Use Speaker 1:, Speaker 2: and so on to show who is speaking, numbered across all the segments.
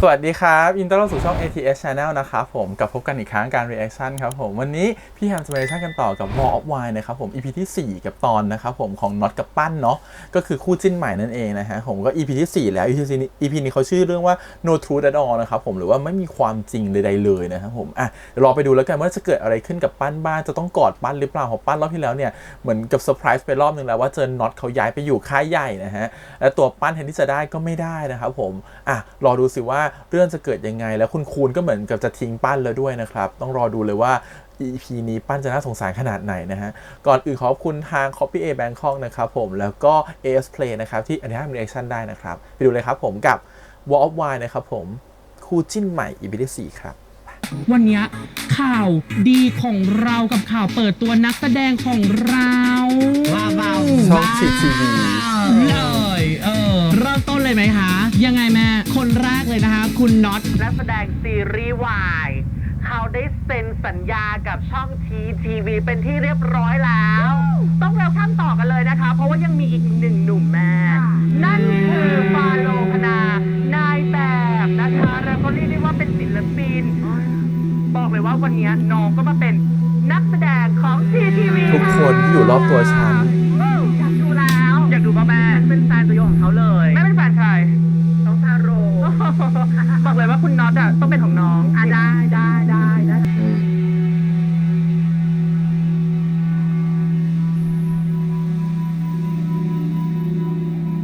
Speaker 1: สวัสดีครับยินดีต้อนรับสู่ช่อง ATS Channel นะครับผมกับพบกันอีกครั้งการ reaction ครับผมวันนี้พี่แฮมจะมา reaction กันต่อกับ Wall of Wine นะครับผม EP ที่4กับตอนนะครับผมของน็อตกับปั้นเนาะก็คือคู่จิ้นใหม่นั่นเองนะฮะผมก็ EP ที่4แล้ว EP นี้เขาชื่อเรื่องว่า No Truth at All นะครับผมหรือว่าไม่มีความจริงใดๆเลยนะครับผมเดี๋ยวรอไปดูแล้วกันว่าจะเกิดอะไรขึ้นกับปั้นบ้างจะต้องกอดปั้นหรือเปล่าเพราะปั้นรอบที่แล้วเนี่ยเหมือนกับเซอร์ไพรส์ไปรอบนึงแล้วว่าเจอน็อตเขาย้ายไปอยู่ค่ายใหญ่นะฮะและตัวปั้นแทนที่จะได้ก็ไม่ได้นะครับผมรอดูสิว่าเรื่องจะเกิดยังไงแล้วคุณคูณก็เหมือนกับจะทิ้งปั้นแล้วด้วยนะครับต้องรอดูเลยว่า EP นี้ปั้นจะน่าสงสารขนาดไหนนะฮะก่อนอื่นขอบคุณทาง Copy A Bangkok นะครับผมแล้วก็ AS Play นะครับที่อนุญาตรีแอคชั่นได้นะครับไปดูเลยครับผมกับ Wall of Wine นะครับผมคู่จิ้นใหม่ EP ที่4ครับ
Speaker 2: วันนี้ข่าวดีของเรากับข่าวเปิดตัวนักแสดงของเรา
Speaker 1: ช่อง4 TV
Speaker 2: เลยเริ่มต้นเลยไหมคะยังไงแม่คนแรกเลยนะคะคุณน็อตนักแสดงซีรีส์วายเขาได้เซ็นสัญญากับช่องทีวีเป็นที่เรียบร้อยแล้วต้องเราข้ามต่อกันเลยนะคะเพราะว่ายังมีอีกหนึ่งหนุ่มแม่นั่นคือฟาโลคณานายแบบนะคะแล้วก็เรียกได้ว่าเป็นศิลปินบอกเลยว่าวันนี้น้องก็มาเป็นนักแสดงของทีวี
Speaker 1: ทุกคนที่อยู่รอบตัวฉัน
Speaker 2: อยากดูแล้วอยากดูป่ะแม่เป็นแฟนตัวยงของเขาเลยแม่เป็นแฟนใครน้องทาโร่บอกเลยว่าคุณน็อตอ่ะต้องเป็นของน้องได้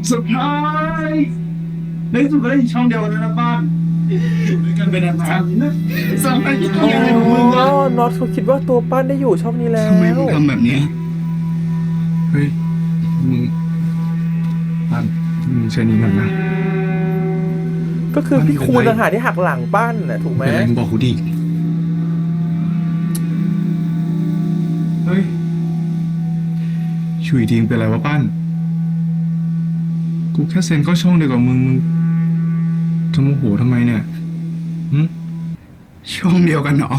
Speaker 3: เซอร์ไพรส์ในที่สุดก็ได้ช่องเดียวกันแล้วนะบ้านอยู่ด้วยกันเป็นนานๆนะเซอร์ไพรส์ที่ต้องอะไรของมึงอะ
Speaker 1: น็อตเขาคิดว่าตัวปั้นได้อยู่ช่องนี้แล้ว
Speaker 3: ทำไมมึงทำแบบนี้เฮ้ยมึงปั้นมึงใช้นี้กันนะ
Speaker 1: ก็คือพี่คูณต่างหากที่หักหลังปั้นน่ะถูกไหม
Speaker 3: เป็นไรมึงบอกกูดิเฮ้ยช่วยทีมเป็นไรวะปั้นกูแค่เซ็นเข้าช่องเดียวกับมึงจะโมโหทำไมเนี่ยช่องเดียวกันเหรอ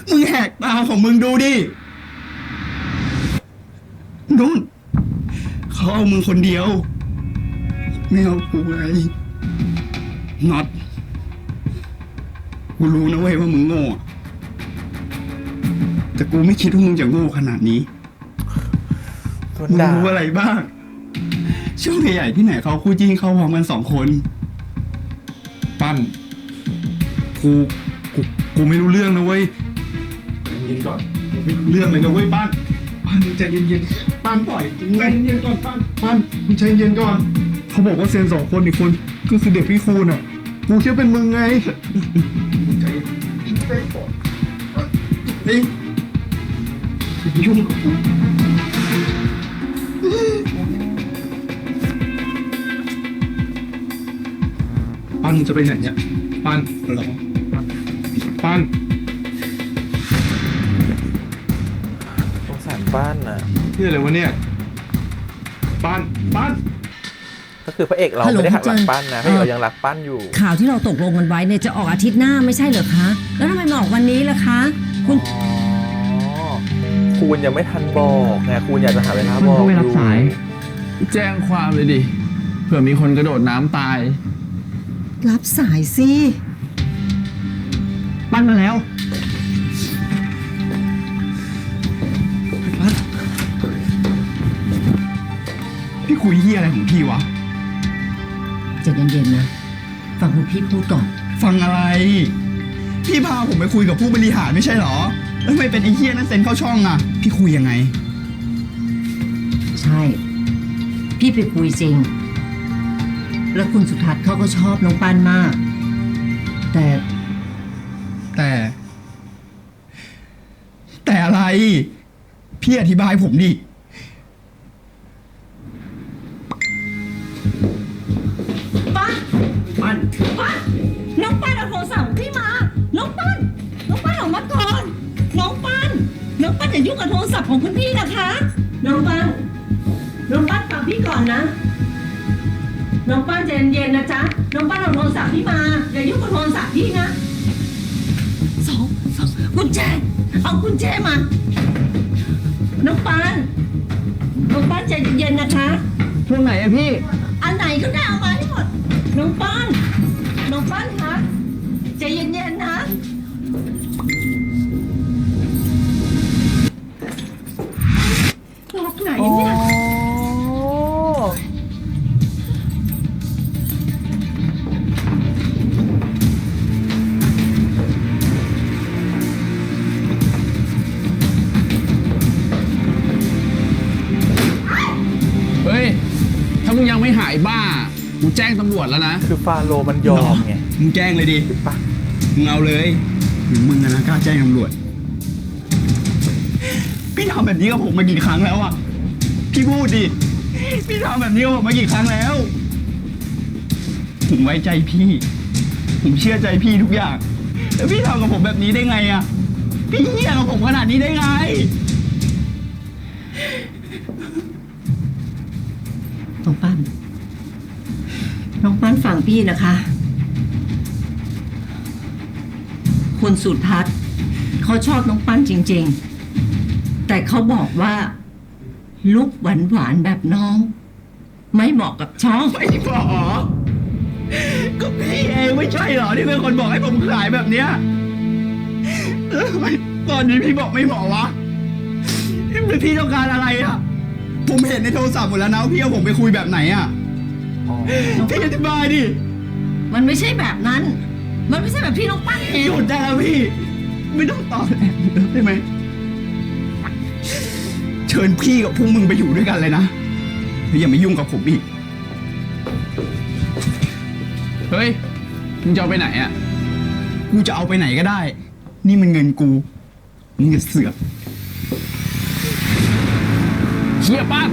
Speaker 3: มึงแหกตาของมึงดูดินู่นเขาเอามึงคนเดียวไม่เอากูไงน็อตกูรู้นะเว้ยว่ามึงโง่แต่กูไม่คิดว่ามึงจะโง่ขนาดนี้มึงรู้อะไรบ้างช่วงใหญ่ๆที่ไหนเขาคู่จิ้นเข้าพร้อมกัน2 คนปั้นกูไม่รู้เรื่องนะเว้ยใจเย็นก่อนไม่รู้เรื่องเลยนะเว้ยปั้นใจเย็นๆปั้นปล่อยใจเย็นก่อนปั้นมึงใจเย็นก่อนเขาบอกว่าเซ็น2 คนอีกคนก็คือเด็กพี่คูณอ่ะกูคิดเป็นมึงไงใจเย็นก่อนนี่ยุ่งกับกูปั้นจะไปไหนเนี่ยปั้นหรอปั้น
Speaker 1: สงสารปั้นนะ
Speaker 3: ที่อะไรวะเนี่ยปั้น
Speaker 1: ก็คือพระเอกเราไม่ได้หักหลังปั้นนะพระเอกเรายังรักปั้นอยู่
Speaker 4: ข่าวที่เราตกลงกันไว้เนี่ยจะออกอาทิตย์หน้าไม่ใช่เหรอคะแล้วทำไมมาออกวันนี้ล่ะคะ
Speaker 1: คุณยังไม่ทันบอกไงคุณอยากจะหาเวลาบอก
Speaker 2: ไม่รับสายแจ้งความเลยดิเผื่อมีคนกระโดดน้ำตาย
Speaker 4: รับสายสิ
Speaker 2: ปั้นมาแล้ว
Speaker 3: พี่คุยเหี้ยอะไรของพี่วะ
Speaker 4: ใจเย็นๆนะฟังคุณพี่พูดก่อน
Speaker 3: ฟังอะไรพี่พาผมไปคุยกับผู้บริหารไม่ใช่หรอแล้วทำไมเป็นไอ้เหี้ยนั่นเซ็นเข้าช่องอ่ะพี่คุยยังไง
Speaker 4: ใช่พี่ไปคุยจริงแล้วคุณสุทัศน์เขาก็ชอบน้องปั้นมาก
Speaker 3: แต่อะไรพี่อธิบายผมดิ
Speaker 4: ปั้นน้องปั้นเอาโทรศัพท์พี่มาน้องปั้นออกมาก่อนน้องปั้นอย่ายุ่งกับโทรศัพท์ของคุณพี่นะคะน้องปั้นฟังพี่ก่อนนะน้องปั้นใจเย็นๆนะจ๊ะน้องปั้นเอาโทรศัพท์พี่มาอย่ายุ่งกับโทรศัพท์พี่นะสองกุญแจเอากุญแจมาน้องปั้นใจเย็นๆนะคะ
Speaker 2: ช่วงไหนอะพี่
Speaker 4: อันไหนก็ได้เอามาให้หมด น้องปั้นน้องปั้นคะใจเย็นๆนะล็อกไหนเนี่ย
Speaker 5: เฮ้ย ถ้ามึงยังไม่หายบ้า กูแจ้งตำรวจแล้วนะ
Speaker 1: คือฟาโรห์มันยอมไง
Speaker 3: มึงแจ้งเลยดิ
Speaker 1: ปะ
Speaker 3: มึงเอาเลยหรือมึงนะกล้าแจ้งตำรวจ พี่ทำแบบนี้กับผมมากี่ครั้งแล้วอ่ะ พี่พูดดิ พี่ทำแบบนี้กับผมมากี่ครั้งแล้ว ผมไว้ใจพี่ ผมเชื่อใจพี่ทุกอย่าง แล้วพี่ทำกับผมแบบนี้ได้ไงอ่ะ พี่เหี้ยกับผมขนาดนี้ได้ไง
Speaker 4: น้องปั้น น้องปั้นฟังพี่นะคะ คุณสุทัศน์เขาชอบน้องปั้นจริงๆ แต่เขาบอกว่าลุกหวานๆแบบน้อง ไม่เหมาะกับช่อง
Speaker 3: ไม่บอกก็พี่เองไม่ใช่เหรอที่เป็นคนบอกให้ผมขายแบบเนี้ยแล้วทำไมตอนนี้พี่บอกไม่เหมาะวะพี่ต้องการอะไรอ่ะ ผมเห็นในโทรศัพท์หมดแล้วนะว่าพี่เอาผมไปคุยแบบไหนอ่ะ
Speaker 1: อ๋อ
Speaker 3: พี่อธิบายดิ
Speaker 4: มันไม่ใช่แบบนั้น มันไม่ใช่แบบที่น้องปั้นเห็น
Speaker 3: หยุดได้แล้วพี่ ไม่ต้องตอบแหลได้ไหมเชิญพี่กับพวกมึงไปอยู่ด้วยกันเลยนะแล้วอย่ามายุ่งกับผมอีก
Speaker 5: เฮ้ย มึงจะเอาไปไหนอ่ะ
Speaker 3: กูจะเอาไปไหนก็ได้ นี่มันเงินกูมึงอย่าเสือก
Speaker 5: เชี่ยป้าน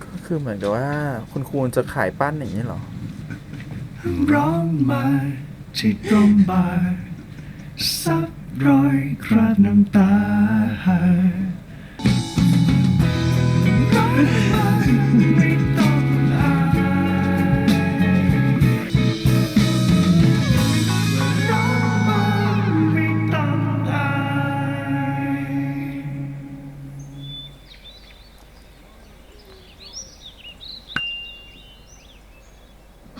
Speaker 1: ก็คือเหมือนกับว่าคุณครูจะขายปั้นอย่างนี้เหรอ
Speaker 6: ร้องมาที่ตรงบ่าซับรอยคราบน้ำตาร้องมาไม่ต้องอายร้องมาไม่ต้องอาย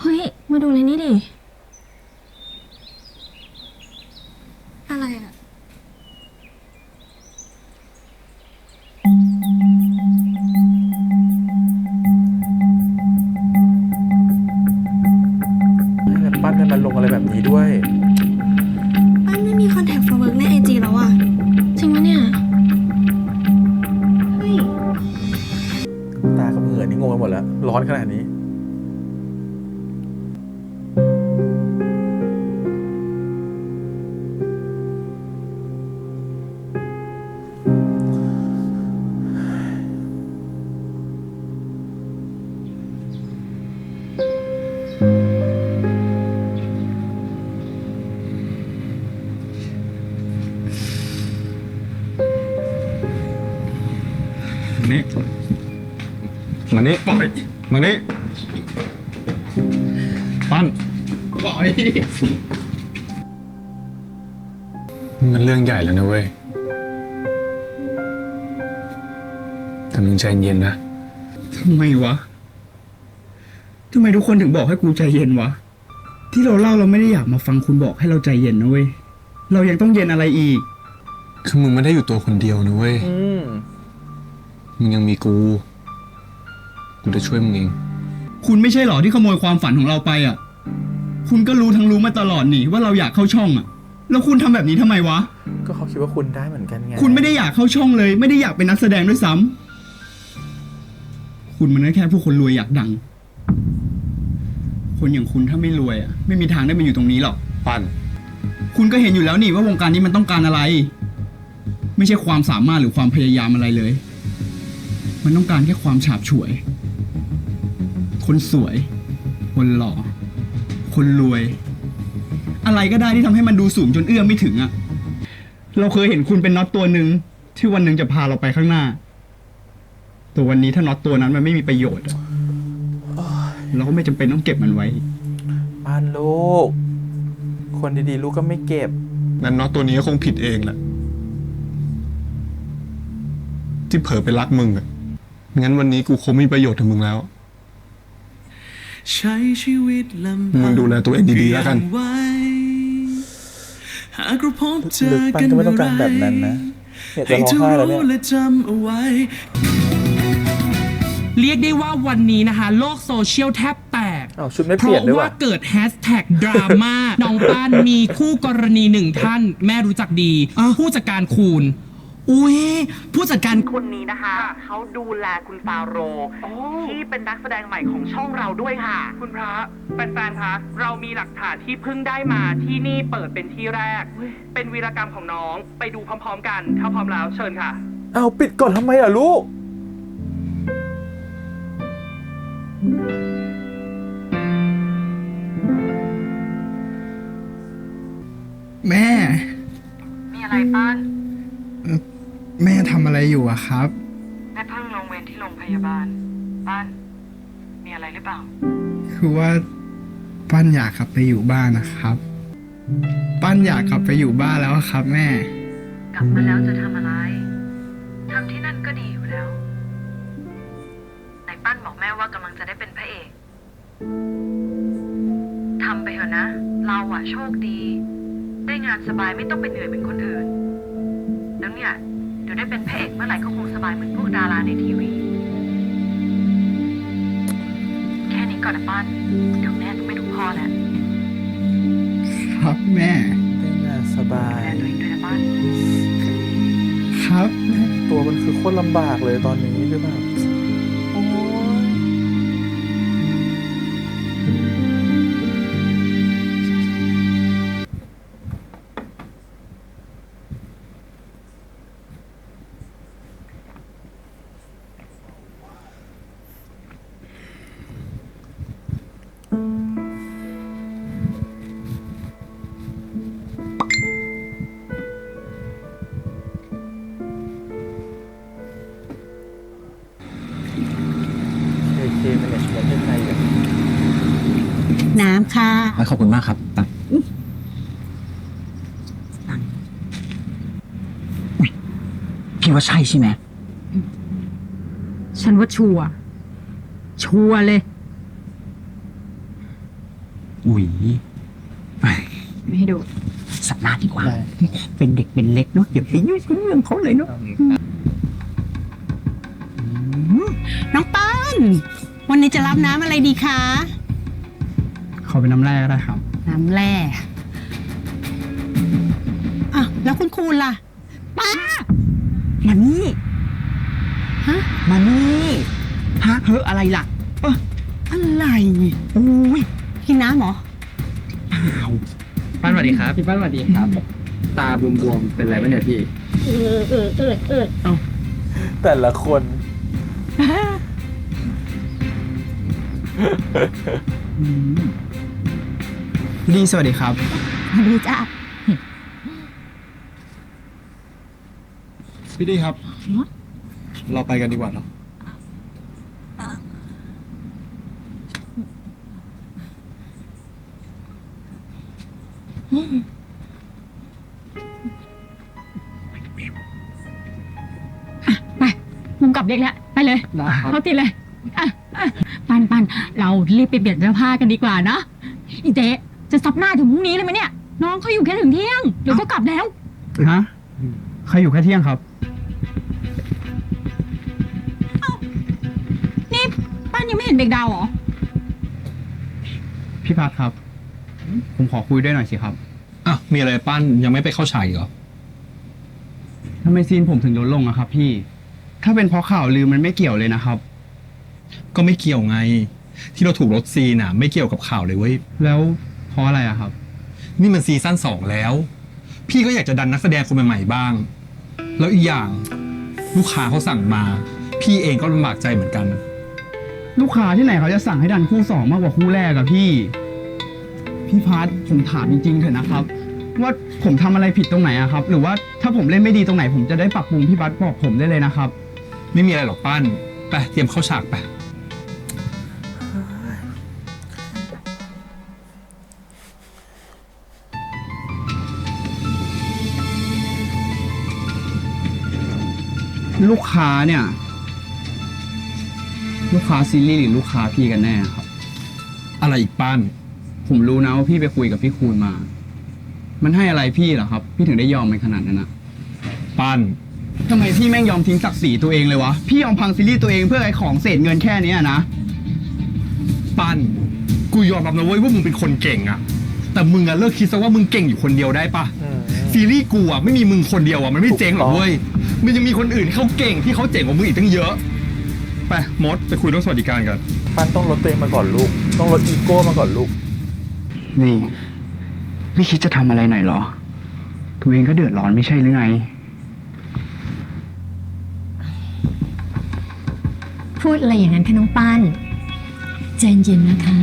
Speaker 7: เฮ้ย มาดูในนี้ดิ อะไรอะ
Speaker 1: แต่ปั้นได้มันลงอะไรแบบนี้ด้วย
Speaker 7: ป้านไม่มีคอนแทค for work ในไอจีแล้วอะจริงปะเนี่ย เฮ้ย
Speaker 1: ตากับเหงื่อนี่งงไปหมดแล้ว ร้อนขนาดนี้
Speaker 3: นี่มานี่ปล่อยมานี่ปั้นปล่อยมันเรื่องใหญ่แล้วนะเว้ยแต่มึงใจเย็นนะทำไมวะทำไมทุกคนถึงบอกให้กูใจเย็นวะที่เราเล่าเราไม่ได้อยากมาฟังคุณบอกให้เราใจเย็นนะเว้ยเรายังต้องเย็นอะไรอีกคือมึงไม่ได้อยู่ตัวคนเดียวนะเว้ย
Speaker 1: อืม
Speaker 3: มึงยังมีกูจะช่วยมึงเอง คุณไม่ใช่หรอที่ขโมยความฝันของเราไปอ่ะ คุณก็รู้ทั้งรู้มาตลอดนี่ว่าเราอยากเข้าช่องอ่ะ แล้วคุณทำแบบนี้ทำไมวะ
Speaker 1: ก็เขาคิดว่าคุณได้เหมือนกันไง
Speaker 3: คุณไม่ได้อยากเข้าช่องเลย ไม่ได้อยากเป็นนักแสดงด้วยซ้ำคุณมันก็แค่ผู้คนรวยอยากดัง คนอย่างคุณถ้าไม่รวยอ่ะ ไม่มีทางได้มาอยู่ตรงนี้หรอก
Speaker 5: ปั้น
Speaker 3: คุณก็เห็นอยู่แล้วนี่ว่าวงการนี้มันต้องการอะไร ไม่ใช่ความสามารถหรือความพยายามอะไรเลย มันต้องการแค่ความฉาบฉวย คนสวย คนหล่อ คนรวย อะไรก็ได้ที่ทำให้มันดูสูงจนเอื้อมไม่ถึงอะเราเคยเห็นคุณเป็นน็อตตัวหนึ่งที่วันหนึ่งจะพาเราไปข้างหน้า แต่วันนี้ถ้าน็อตตัวนั้นมันไม่มีประโยชน์อะเราก็ไม่จำเป็นต้องเก็บมันไว้
Speaker 1: ปั้นลูก คนดีๆ ลูกก็ไม่เก็บ
Speaker 3: นั้นน็อตตัวนี้ก็คงผิดเองแหละ ที่เผลอไปรักมึงอะงั้นวันนี้กูคงไม่มีประโยชน์ถึงมึงแล้ว
Speaker 6: ใช้ชีวิตลำพั
Speaker 3: มึงดูแลตัวเองดีๆแล้วกัน
Speaker 6: ไว้หากเราพบเจ
Speaker 1: ลึ
Speaker 6: อก
Speaker 1: ปั้
Speaker 6: กัน น
Speaker 1: ก็ไม่
Speaker 6: เมื่
Speaker 1: ต้อ
Speaker 6: อง ไห
Speaker 1: การแบบนั้น
Speaker 6: ร
Speaker 1: นะเนี่ยจะ
Speaker 6: ให้
Speaker 1: ร้อง
Speaker 6: เธอ
Speaker 1: ไห้แล้ว
Speaker 6: รู้
Speaker 1: เนี่ย
Speaker 6: และจำเอาไว้
Speaker 2: เรียกได้ว่าวันนี้นะคะ โลกโซเชียลแทบแตก
Speaker 1: อ้าวชุดไม่
Speaker 2: เพ
Speaker 1: เปลี่ยน
Speaker 2: ราะ
Speaker 1: ด้วย
Speaker 2: ว่า
Speaker 1: ว่ะ
Speaker 2: เกิดแฮชแท็กดราม่า น้องป้านมีคู่กรณีหนึ่งท่าน แม่รู้จักดี ผู้จัดการคูณอุ้ยผู้จัดการคนนี้นะคะเขาดูแลคุณฟาโรห์ที่เป็นนักแสดงใหม่ของช่องเราด้วยค่ะ คุณพระแฟนๆคะเรามีหลักฐานที่เพิ่งได้มาที่นี่เปิดเป็นที่แรก เป็นวีรกรรมของน้องไปดูพร้อมๆกันถ้าพร้อมแล้วเชิญค่ะ
Speaker 1: เอาปิดก่อนทำไมอ่ะลูก
Speaker 8: แม่
Speaker 9: มีอะไรป้าน
Speaker 8: แม่ทำอะไรอยู่อะครับ
Speaker 9: แม่เพิ่งลงเวรที่โรงพยาบาลป้าน มีอะไรหรือเปล่า
Speaker 8: คือว่าปั้นอยากกลับไปอยู่บ้านนะครับ ปั้นอยากกลับไปอยู่บ้านแล้วอะครับ แม่
Speaker 9: กลับมาแล้วจะทำอะไร ทำที่นั่นก็ดีอยู่แล้ว ไหนป้านบอกแม่ว่ากำลังจะได้เป็นพระเอก ทำไปเถอะนะ เราอะโชคดี ได้งานสบายไม่ต้องไปเหนื่อยเหมือนคนอื่น แล้วเนี่ย เดี๋ยวได้เป็นพระเอกเมื่อไหร่ก็คงสบายเหมือนพวกดาราในทีวี แค่นี้ก่อนนะป้าน เดี๋ยวแม่ต้องไปดูพ่อแล้ว
Speaker 8: ครับแม่
Speaker 1: ได้งานสบา
Speaker 9: ดู
Speaker 1: ย
Speaker 9: แลตัวเองด้วยนะป้าน
Speaker 8: ครับ
Speaker 1: ตัวมันคือโคตรลำบากเลยตอนนี้คือแบบโอ้ย KK Management เป็นไงกัน
Speaker 4: น้ำค่ะ
Speaker 5: ขอบคุณมากครับตักพี่ว่าใช่ใช่ไหม
Speaker 4: ฉันว่าชัวร์เลย
Speaker 5: อุ๊ย
Speaker 4: ไม่ให้ดู
Speaker 5: สัปดาห์ดีกว่า เป็นเด็กเป็นเล็กเนาะอย่าไปยุ่งเรื่องเขาเลยเนาะ
Speaker 4: น้องปั้น วันนี้จะรับน้ำอะไรดีคะ
Speaker 8: ขอเป็นน้ำแร่ก็ได้ครับ
Speaker 4: น้ำแร่อ่ะแล้วคุณครูล่ะ ป้า
Speaker 5: มานี่
Speaker 4: ฮะ
Speaker 5: มานี่ฮะเฮ้ออะไรล่ะอะไรอุ้ย
Speaker 4: กินน้ำเหรอ
Speaker 5: ป้านสวัสดีครับพี่ป้านสวัสดีครับ ตาบวมๆเป็นไรบ้างเนี่ยพี่
Speaker 1: แต่ละคน
Speaker 8: ดีสวัสดีครับ
Speaker 4: ดีจ้ะ
Speaker 3: พี่ดีครับ เราไปกันดีกว่าเนาะ
Speaker 4: ไปมุมกลับเด็กแล้ว ไปเลย เขาติดเลยอ่ะปัน เรารีบไปเปลี่ยนเสื้อผ้ากันดีกว่านะอีเจ๊จะซับหน้าถึงพรุ่งนี้เลยไหมเนี่ย น้องเขาอยู่แค่ถึงเที่ยง เดี๋ยวก็กลับแล้ว
Speaker 8: ฮะ ใครอยู่แค่เที่ยงครับ
Speaker 4: นี่ป้านยังไม่เห็นเบกดาวเหรอ
Speaker 8: พี่พัดครับ ผมขอคุยด้วยหน่อยสิครับ
Speaker 5: อ่ะมีอะไรปั้นยังไม่ไปเข้าฉากอีกเหรอ
Speaker 8: ทำไมซีนผมถึงลดลงอะครับพี่ ถ้าเป็นเพราะข่าวลือมันไม่เกี่ยวเลยนะครับ
Speaker 5: ก็ไม่เกี่ยวไง ที่เราถูกลดซีนอ่ะ ไม่เกี่ยวกับข่าวเลยเว้ย
Speaker 8: แล้วเพราะอะไรอะครับ
Speaker 5: นี่มันซีซั่น2แล้ว พี่ก็อยากจะดันนักแสดงคนใหม่ๆบ้าง แล้วอีกอย่างลูกค้าเขาสั่งมา พี่เองก็ลำบากใจเหมือนกัน
Speaker 8: ลูกค้าที่ไหนเขาจะสั่งให้ดันคู่สองมากกว่าคู่แรกอะพี่ พี่พัดผมถามจริงๆเถอะนะครับ ว่าผมทำอะไรผิดตรงไหนอะครับ หรือว่าถ้าผมเล่นไม่ดีตรงไหน ผมจะได้ปรับปรุงพี่พัดบอกผมได้เลยนะครับ
Speaker 5: ไม่มีอะไรหรอกปั้นไปเตรียมเข้าฉากไป
Speaker 8: ลูกค้าเนี่ย ลูกค้าซีรีส์หรือลูกค้าพี่กันแน่ครับ
Speaker 5: อะไรอีกป้าน
Speaker 8: ผมรู้นะว่าพี่ไปคุยกับพี่คูณมา มันให้อะไรพี่เหรอครับ พี่ถึงได้ยอมมันขนาดนั้นนะ
Speaker 5: ป้าน
Speaker 8: ทำไมพี่แม่งยอมทิ้งศักดิ์ศรีตัวเองเลยวะ พี่ยอมพังซีรีส์ตัวเองเพื่อไอ้ของเศษเงินแค่เนี้ยนะ
Speaker 5: ป้านกูยอมรับนะเว้ยว่ามึงเป็นคนเก่งอะแต่มึงอะเลิกคิดซะว่ามึงเก่งอยู่คนเดียวได้ปะซีรีส์กูอะไม่มีมึงคนเดียวอะมันไม่เจ๊งหรอกเว้ยมันยังมีคนอื่นเขาเก่งที่เขาเจ๋งกว่ามึงอีกตั้งเยอะไปมดไปคุยเรื่องสวัสดิการกัน
Speaker 1: ปั้นต้องลดตัวเองมาก่อนลูก ต้องลดอีโก้มาก่อนลูก
Speaker 8: นี่ไม่คิดจะทำอะไรหน่อยเหรอ ตัวเองก็เดือดร้อนไม่ใช่หรือไง
Speaker 10: พูดอะไรอย่างนั้นคะน้องปั้นใจเย็นนะคะ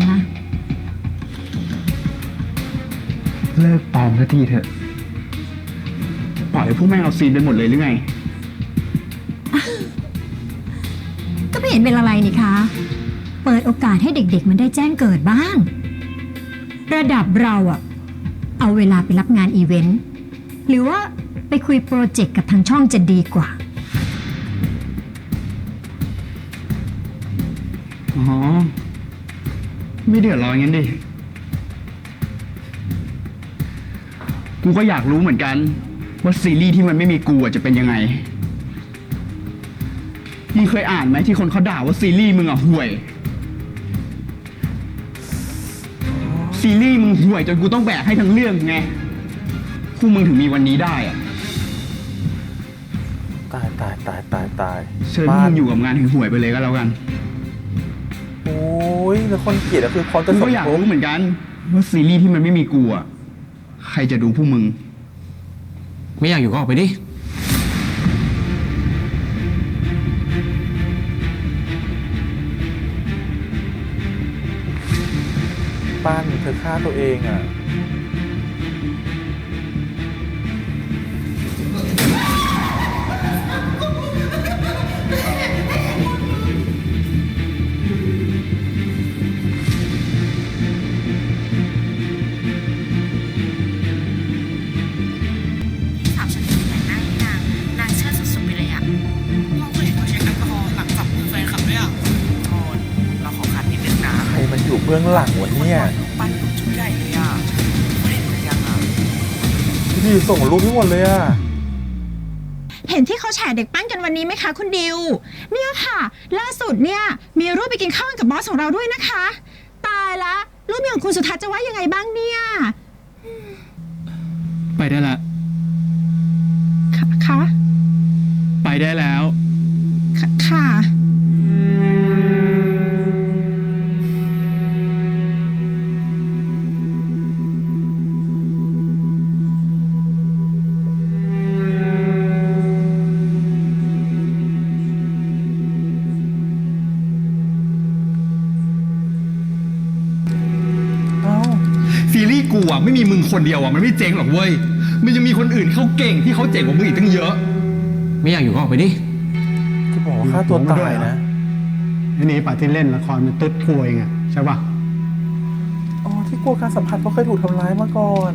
Speaker 8: เลิกปลอมสักทีเถอะ ปล่อยให้พวกแม่งเอาซีนไปหมดเลยหรือไง
Speaker 10: ก็ไม่เห็นเป็นอะไรนี่คะ เปิดโอกาสให้เด็กๆมันได้แจ้งเกิดบ้าง ระดับเราอะเอาเวลาไปรับงานอีเวนต์ หรือว่าไปคุยโปรเจกต์กับทางช่องจะดีกว่า
Speaker 8: อ๋อ ไม่เดือดร้อนงั้นดิ กูก็อยากรู้เหมือนกัน ว่าซีรีส์ที่มันไม่มีกูอะจะเป็นยังไง มึงเคยอ่านไหมที่คนเขาด่าว่าซีรีส์มึงอะห่วย ซีรีส์มึงห่วยจนกูต้องแบกให้ทั้งเรื่องไงพวกมึงถึงมีวันนี้ได้อะ
Speaker 1: ตายตายตายตายตาย
Speaker 8: เชิญพวกมึงอยู่กับงานห่วยๆไปเลยก็แล้วกัน
Speaker 1: โอ้ยแล้วคนเกลียดก็คือพร้อมจะ
Speaker 8: กู
Speaker 1: ส
Speaker 8: ก็
Speaker 1: ม
Speaker 8: อยาก
Speaker 1: ทบ
Speaker 8: รู้เหมือนกัน ว่าซีรีส์ที่มันไม่มีกูอะใครจะดูพวกมึง
Speaker 5: ไม่อยากอยู่ก็ออกไปดิ
Speaker 1: ปั้นเธอฆ่าตัวเองอ่ะ
Speaker 9: ถามฉันที่แต่งหน้าให้นางเชื่อสุดๆไปเลยอะ
Speaker 2: เราเคยเห็นเขาเช็คแอลกอฮอล์หลังจับมือแฟนคลับด้วยอ่ะโทษเราขอคัดนิดนึงนะ
Speaker 1: ใครมันอยู่เบื้องหลังวะเนี่ย
Speaker 2: ปั้นอยู่ชุดใหญ่เลยอ่ะไม่เห็นเหมือนยังอ่ะ
Speaker 1: พี่ส่งรูปให้หมดเลยอ่ะ
Speaker 4: เห็นที่เขาแฉเด็กปั้นกันวันนี้ไหมคะคุณดิว เนี่ยค่ะ ล่าสุดเนี่ยมีรูปไปกินข้าวกับบอสของเราด้วยนะคะ ตายละรูปนี้ของคุณสุทัศน์จะว่ายังไงบ้างเนี่ย
Speaker 8: ไปได้ละ
Speaker 4: คะ
Speaker 8: ไปได้แล้ว
Speaker 4: ค่ะ
Speaker 1: เอ้า
Speaker 5: ซีรีส์กูอะไม่มีมึงคนเดียวอะมันไม่เจ๊งหรอกเว้ยมันยังมีคนอื่นเขาเก่งที่เขาเจ๋งกว่ามึงอีกตั้งเยอะ ไม่อยากอยู่ก็ออกไปดิ
Speaker 1: จะบอกว่าฆ่าตัวตายนะ
Speaker 3: ไอ้นี่ป่ะที่เล่นละครมันตึ๊ดกลัวเองอะใช่ป่ะ
Speaker 1: อ๋อ ที่กลัวการสัมผัสเพราะเคยถูกทำร้ายมาก่อน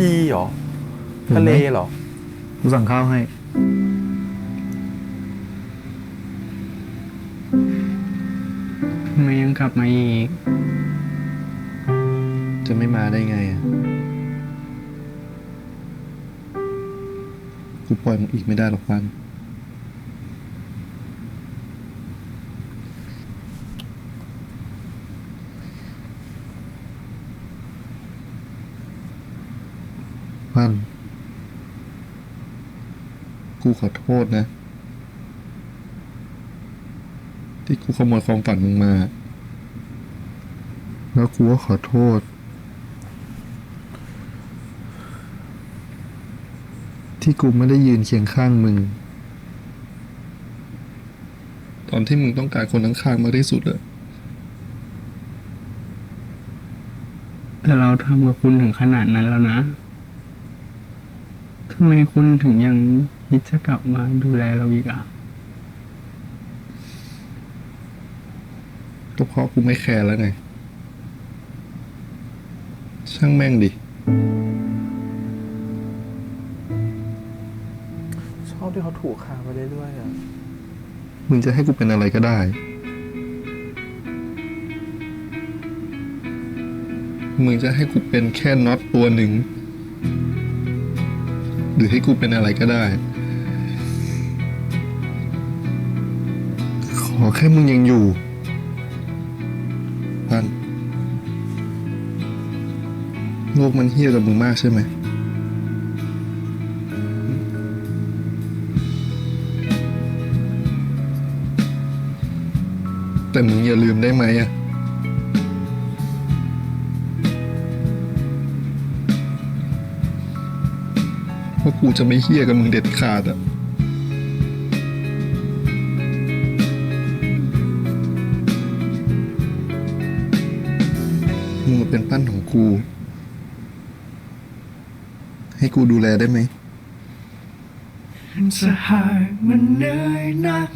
Speaker 1: พี่เหรอ ทะเลเหรอ
Speaker 3: กูสั่งข้าวให้
Speaker 8: ทำไมยังกลับมาอีก
Speaker 6: จะไม่มาได้ไงอะกูปล่อยมึงอีกไม่ได้หรอกปันปันกูขอโทษนะ
Speaker 3: ที่กูขโมยความฝันมึงมา แล้วกูก็ขอโทษ ที่กูไม่ได้ยืนเคียงข้างมึง ตอนที่มึงต้องการคนข้างๆมากที่สุดเลย
Speaker 8: แต่เราทำกับคุณถึงขนาดนั้นแล้วนะทำไมคุณถึงยังคิดจะกลับมาดูแลเราอีกอ่ะ
Speaker 3: ก็เพราะกูไม่แคร์แล้วไง ช่างแม่งดิ
Speaker 1: ชอบที่เขาถูกขาไปเรื่อยๆอ่ะ
Speaker 3: มึงจะให้กูเป็นอะไรก็ได้ มึงจะให้กูเป็นแค่น็อตตัวหนึ่ง หรือให้กูเป็นอะไรก็ได้ ขอแค่มึงยังอยู่พันโลกมันเฮี้ยกับมึงมากใช่ไหม แต่มึงอย่าลืมได้ไหมอะว่ากูจะไม่เฮี้ยกับมึงเด็ดขาดอะมึงมาเป็นปั้นของกู ให้กูดูแลได้ไหม
Speaker 6: สหากมันเหนื่อยหนัก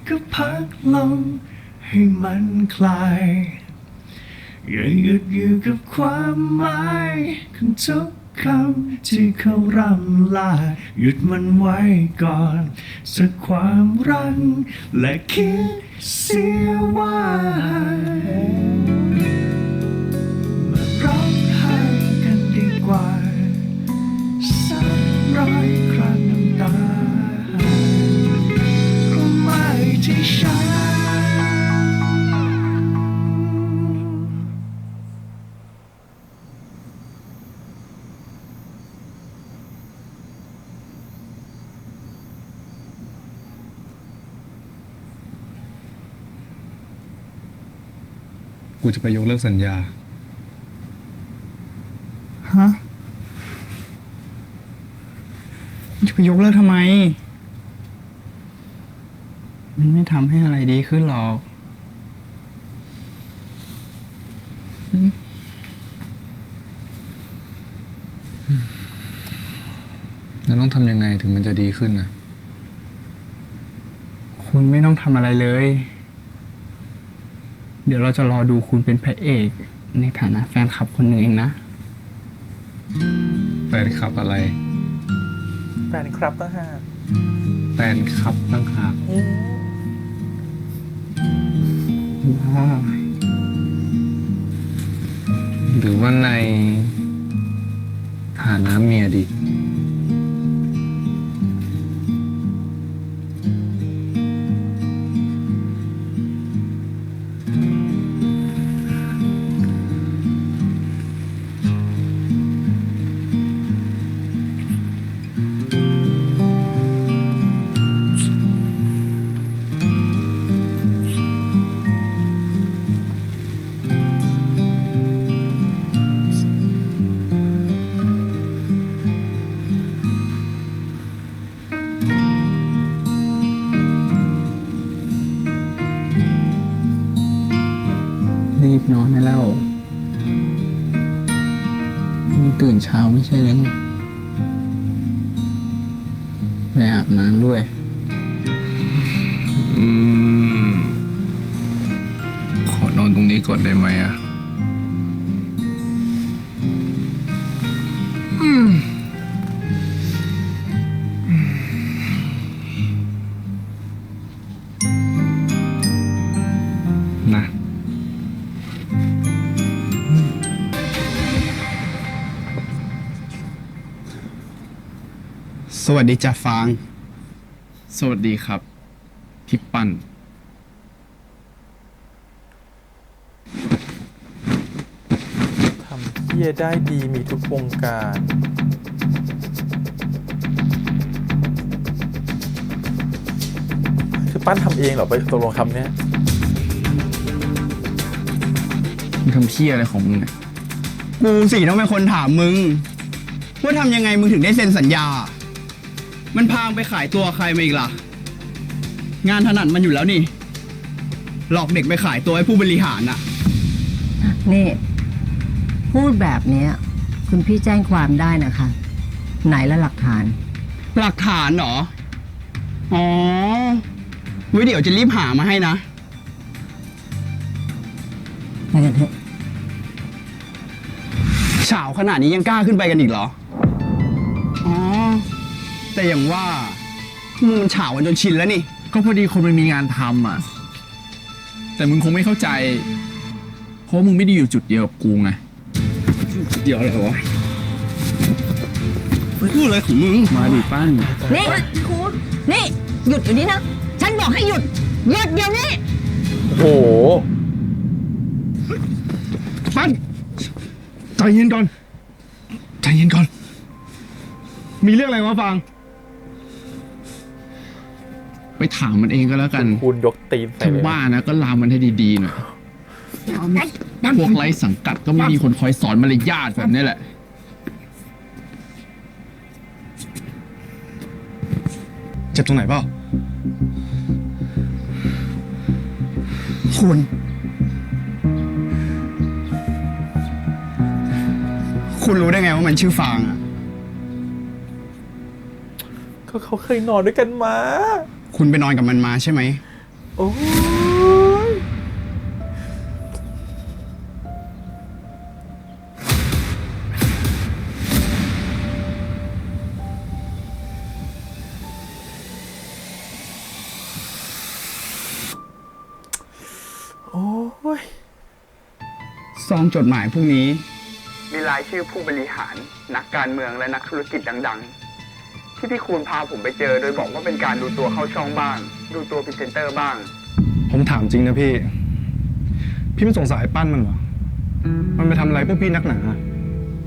Speaker 6: ก็พักลงให้มันคลายอย่าหยุดอยู่กับความหมายของทุกคำที่เขาร่ำลาหยุดมันไว้ก่อนสักความรักและคิดเสียว่ามาร้องไห้กันดีกว่า300 ครั้งน้ำตาก็ไม่ที่ฉัน
Speaker 5: กูจะไปยกเลิกสัญญา
Speaker 8: ฮะจะไปยกเลิกทำไม มันไม่ทำให้อะไรดีขึ้นหรอก
Speaker 5: แล้วต้องทำยังไงถึงมันจะดีขึ้นนะ
Speaker 8: คุณไม่ต้องทำอะไรเลย เดี๋ยวเราจะรอดูคุณเป็นพระเอก ในฐานะแฟนคลับคนหนึ่งเองนะ
Speaker 5: แฟนคลับอะไร
Speaker 1: แฟนครับต่างหาก
Speaker 5: แฟนคลับต่างหาก หรือว่าในฐานะเมียดี
Speaker 8: รีบนอนได้แล้วมึงตื่นเช้าไม่ใช่หรือไงไปอาบน้ำด้วย
Speaker 5: ขอนอนตรงนี้ก่อนได้ไหมอะนะ
Speaker 8: สวัสดีจ่าฟาง สวัสดีครับ พี่ปั้น
Speaker 1: ทำเฮียได้ดีมีทุกวงการ คือปั้นทำเองเหรอไปตกลงคำเนี้ย
Speaker 5: มึงทำเพี้ยอะไรของมึงเนี่ย
Speaker 8: กูสิต้องเป็นคนถามมึง ว่าทำยังไงมึงถึงได้เซ็นสัญญา มันพางไปขายตัวใครมาอีกล่ะ งานถนัดมันอยู่แล้วนี่ หลอกเด็กไปขายตัวให้ผู้บริหารน่ะ
Speaker 11: นี่ พูดแบบเนี้ยคุณพี่แจ้งความได้นะคะ ไหนละหลักฐาน
Speaker 8: หลักฐานเหรอ อ๋อ ไว้เดี๋ยวจะรีบหามาให้นะ
Speaker 11: ไปกันเถอะ
Speaker 8: เฉาขนาดนี้ยังกล้าขึ้นไปกันอีกเหรอ อ๋อ แต่อย่างว่ามึงมันเฉากันจนชินแล้วนี่
Speaker 5: ก็พอดีคนมันมีงานทำอ่ะ แต่มึงคงไม่เข้าใจ เพราะมึงไม่ได้อยู่จุดเดียวกับกูไง
Speaker 8: เดี๋ยวอะไรวะพูดอะไรของมึง
Speaker 5: มาดิปั้น
Speaker 11: นี่คุณนี่ หยุดอยู่นี่นะ ฉันบอกให้หยุด หยุดเดี๋ยวนี้
Speaker 1: โอ้โห
Speaker 3: ปั้นใจเย็นก่อนใจเย็นก่อน มีเรื่องอะไรมาฟัง
Speaker 5: ไปถามมันเองก็แล้วกัน
Speaker 1: คุณยกตีนใส่
Speaker 5: ถ้า
Speaker 1: เลย
Speaker 5: ว่านะก็ลามมันให้ดีๆหน่อยพวกไร้สังกัดก็ไม่มีคนคอยสอนมารยาทแบบนี้แหละ
Speaker 3: เจ็บตรงไหนเปล่า
Speaker 8: คุณรู้ได้ไงว่ามันชื่อฟางอ่ะ
Speaker 1: ก็เขาเคยนอนด้วยกันมา
Speaker 8: คุณไปนอนกับมันมาใช่ไหม
Speaker 1: โอ้ยโอ้ย
Speaker 8: ซองจดหมายพวกนี้ มีรายชื่อผู้บริหาร นักการเมืองและนักธุรกิจดังๆ ที่พี่คูณพาผมไปเจอโดยบอกว่าเป็นการดูตัวเข้าช่องบ้าง ดูตัวพรีเซนเตอร์บ้าง
Speaker 3: ผมถามจริงนะพี่ พี่ไม่สงสัยปั้นมันเหรอ มันไปทำอะไรพวกพี่นักหนา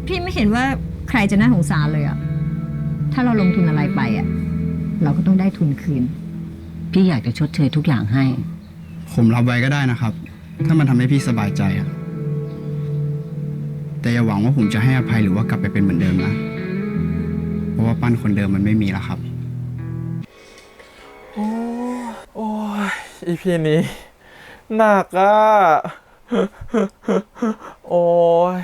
Speaker 10: พี่ไม่เห็นว่าใครจะน่าสงสารเลยอะถ้าเราลงทุนอะไรไปอะเราก็ต้องได้ทุนคืน
Speaker 11: พี่อยากจะชดเชยทุกอย่างให้
Speaker 8: ผมรับไว้ก็ได้นะครับ ถ้ามันทำให้พี่สบายใจอะแต่อย่าหวังว่าผมจะให้อภัยหรือว่ากลับไปเป็นเหมือนเดิมนะ เพราะว่าปั้นคนเดิมมันไม่มีแล้วครับ
Speaker 1: โอ้ย EP นี้หนักอ่ะ โอ้ย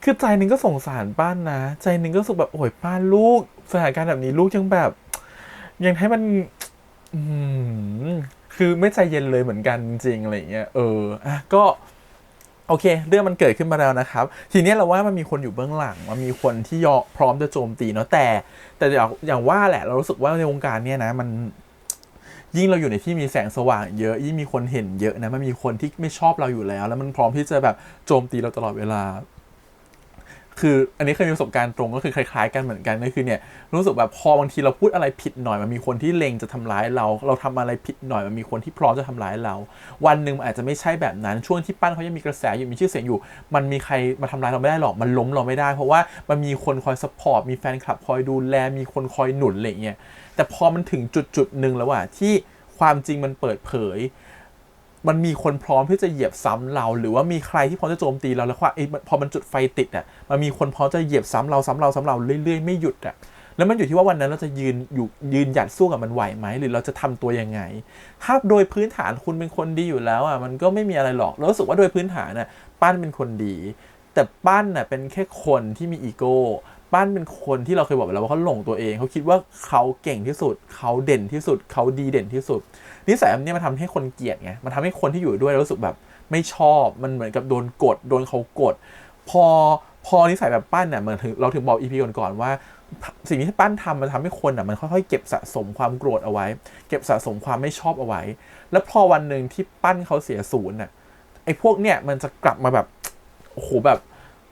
Speaker 1: คือใจหนึ่งก็สงสารป้านนะ ใจหนึ่งก็รู้สึกแบบโอ้ยป้านลูกสถานการณ์แบบนี้ลูกยังแบบ ยังให้มันคือไม่ใจเย็นเลยเหมือนกันจริงๆอะไรอย่างเงี้ยอ่ะก็โอเคเรื่องมันเกิดขึ้นมาแล้วนะครับ ทีนี้เราว่ามันมีคนอยู่เบื้องหลังมันมีคนที่พร้อมจะโจมตีเนาะแต่อย่างว่าแหละเรารู้สึกว่าในวงการเนี้ยนะมันยิ่งเราอยู่ในที่มีแสงสว่างเยอะยิ่งมีคนเห็นเยอะนะมันมีคนที่ไม่ชอบเราอยู่แล้วมันพร้อมที่จะแบบโจมตีเราตลอดเวลาคืออันนี้เคยมีประสบการณ์ตรงก็คือคล้ายๆกันเหมือนกันก็คือเนี่ยรู้สึกแบบพอบางทีเราพูดอะไรผิดหน่อยมันมีคนที่เล็งจะทำร้ายเราทำอะไรผิดหน่อยมันมีคนที่พร้อมจะทำร้ายเราวันหนึ่งมันอาจจะไม่ใช่แบบนั้นช่วงที่ปั้นเขายังมีกระแสอยู่มีชื่อเสียงอยู่มันมีใครมาทำร้ายเราไม่ได้หรอกมันล้มเราไม่ได้เพราะว่ามันมีคนคอยซัพพอร์ตมีแฟนคลับคอยดูแลมีคนคอยหนุนอะไรอย่างเงี้ยแต่พอมันถึงจุดหนึ่งแล้วอะที่ความจริงมันเปิดเผยมันมีคนพร้อมที่จะเหยียบซ้ำเราหรือว่ามีใครที่พร้อมจะโจมตีเราแล้วว่าพอมันจุดไฟติดอ่ะมันมีคนพร้อมจะเหยียบซ้ำเราเรื่อยๆไม่หยุดอ่ะแล้วมันอยู่ที่ว่าวันนั้นเราจะยืนหยัดสู้กับมันไหวไหมหรือเราจะทำตัวยังไงถ้าโดยพื้นฐานคุณเป็นคนดีอยู่แล้วอ่ะมันก็ไม่มีอะไรหรอกเรารู้สึกว่าโดยพื้นฐานน่ะปั้นเป็นคนดีแต่ปั้นน่ะเป็นแค่คนที่มีอีโก้ปั้นเป็นคนที่เราเคยบอกไปแล้วว่าเขาหลงตัวเองเขาคิดว่าเขาเก่งที่สุดเขาเด่นที่สุดเขาดีเด่นที่สุดนิสัยแบบนี้มันทำให้คนเกลียดไงมันทำให้คนที่อยู่ด้วยรู้สึกแบบไม่ชอบมันเหมือนกับโดนกดโดนเขากดพอนิสัยแบบปั้นเนี่ยเหมือนเราถึงบอก EP ก่อนๆว่าสิ่งที่ปั้นทำมันทำให้คนมันค่อยๆเก็บสะสมความโกรธเอาไว้เก็บสะสมความไม่ชอบเอาไว้แล้วพอวันหนึ่งที่ปั้นเขาเสียศูนย์น่ะไอ้พวกเนี่ยมันจะกลับมาแบบโอ้โหแบบ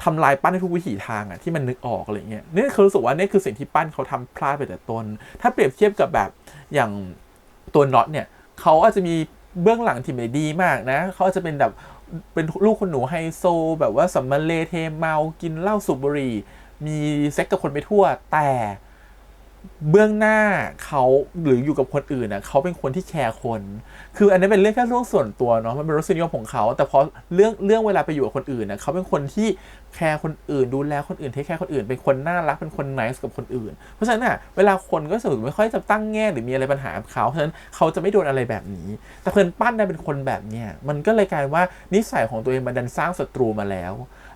Speaker 1: ทำลายปั้นในทุกวิถีทางอ่ะที่มันนึกออกอะไรเงี้ยนี่คือรู้สึกว่านี่คือสิ่งที่ปั้นเขาทำพลาดไปแต่ต้นถ้าเปรียบเทียบกับแบบอย่างตัวน็อตเนี่ยเขาอาจจะมีเบื้องหลังที่ไม่ดีมากนะเขาอาจจะเป็นแบบเป็นลูกคนหนูไฮโซแบบว่าสัมมาเลเทเมากินเหล้าสูบบุหรี่มีเซ็กกับคนไปทั่วแต่ เบื้องหน้าเขาหรืออยู่กับคนอื่นนะเขาเป็นคนที่แคร์คน คืออันนี้เป็นเรื่องแค่เรื่องส่วนตัวเนาะมันเป็นรสนิยมของเขาแต่พอเรื่องเวลาไปอยู่กับคนอื่นนะเขาเป็นคนที่แคร์คนอื่นดูแลคนอื่นเทคแคร์คนอื่นเป็นคนน่ารักเป็นคนไนซ์กับคนอื่นเพราะฉะนั้นน่ะเวลาคนก็รู้สึกไม่ค่อยจะตั้งแง่หรือมีอะไรปัญหากับเขาเพราะฉะนั้นเขาจะไม่โดนอะไรแบบนี้แต่เพื่อนปั้นได้เป็นคนแบบเนี้ยมันก็เลยกลายว่านิสัยของตัวเองมันดันสร้างศัตรูมาแล